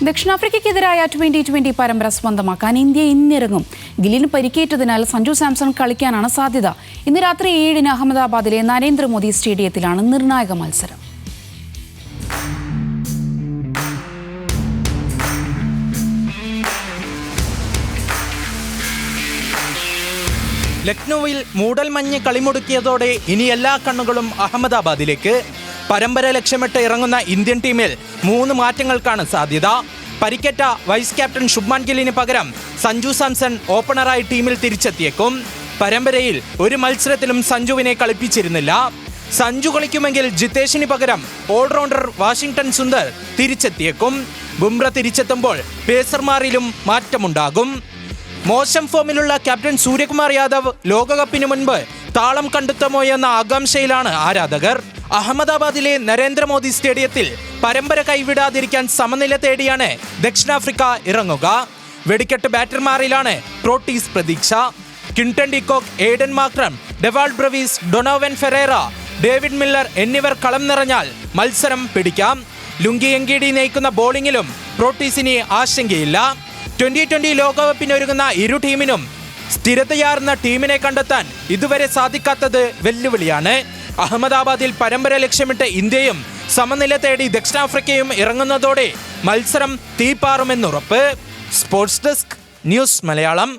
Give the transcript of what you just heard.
ദക്ഷിണാഫ്രിക്കയ്ക്കെതിരായ 2020 പരമ്പര സ്വന്തമാക്കാൻ ഇന്ത്യ ഇന്നിറങ്ങും. ഗില്ലിന് പരിക്കേറ്റതിനാൽ സഞ്ജു സാംസൺ കളിക്കാനാണ് സാധ്യത. ഇന്ന് രാത്രി 7-ന് അഹമ്മദാബാദിലെ നരേന്ദ്രമോദി സ്റ്റേഡിയത്തിലാണ് നിർണായക മത്സരം. ലക്നൌവിൽ മൂടൽമഞ്ഞ് കളിമുടുക്കിയതോടെ ഇനി എല്ലാ കണ്ണുകളും അഹമ്മദാബാദിലേക്ക്. പരമ്പര ലക്ഷ്യമിട്ട് ഇറങ്ങുന്ന ഇന്ത്യൻ ടീമിൽ 3 മാറ്റങ്ങൾക്കാണ് സാധ്യത. പരിക്കേറ്റ വൈസ് ക്യാപ്റ്റൻ ശുഭ്മാൻ ഗില്ലിന് പകരം സഞ്ജു സാംസൺ ഓപ്പണറായി ടീമിൽ തിരിച്ചെത്തിയേക്കും. പരമ്പരയിൽ ഒരു മത്സരത്തിലും സഞ്ജുവിനെ കളിപ്പിച്ചിരുന്നില്ല. സഞ്ജു കളിക്കുമെങ്കിൽ ജിതേഷിന് പകരം ഓൾറൗണ്ടർ വാഷിംഗ്ടൺ സുന്ദർ തിരിച്ചെത്തിയേക്കും. ബുംറ തിരിച്ചെത്തുമ്പോൾ പേസർമാരിലും മാറ്റമുണ്ടാകും. മോശം ഫോമിലുള്ള ക്യാപ്റ്റൻ സൂര്യകുമാർ യാദവ് ലോകകപ്പിന് മുൻപ് താളം കണ്ടെത്തുമോ എന്ന ആകാംക്ഷയിലാണ് ആരാധകർ. അഹമ്മദാബാദിലെ നരേന്ദ്രമോദി സ്റ്റേഡിയത്തിൽ പരമ്പര കൈവിടാതിരിക്കാൻ സമനില തേടിയാണ് ദക്ഷിണാഫ്രിക്ക ഇറങ്ങുക. വെടിക്കെട്ട് ബാറ്റർമാരിലാണ് പ്രോട്ടീസ് പ്രതീക്ഷ. Quinton de Kock, Aiden Markram, Dewald Brevis, Donovan Ferreira, David Miller എന്നിവർ കളം നിറഞ്ഞാൽ മത്സരം പിടിക്കാം. ലുങ്കി എങ്കിഡി നയിക്കുന്ന ബോളിംഗിലും പ്രോട്ടീസിന് ആശങ്കയില്ല. 2020 ലോകകപ്പിനൊരുങ്ങുന്ന ഇരു ടീമിനും സ്ഥിരതയാർന്ന ടീമിനെ കണ്ടെത്താൻ ഇതുവരെ സാധിക്കാത്തത് വെല്ലുവിളിയാണ്. അഹമ്മദാബാദിൽ പരമ്പര ലക്ഷ്യമിട്ട് ഇന്ത്യയും സമനില തേടി ദക്ഷിണാഫ്രിക്കയും ഇറങ്ങുന്നതോടെ മത്സരം തീപാറുമെന്നുറപ്പ്. Sports desk, news Malayalam.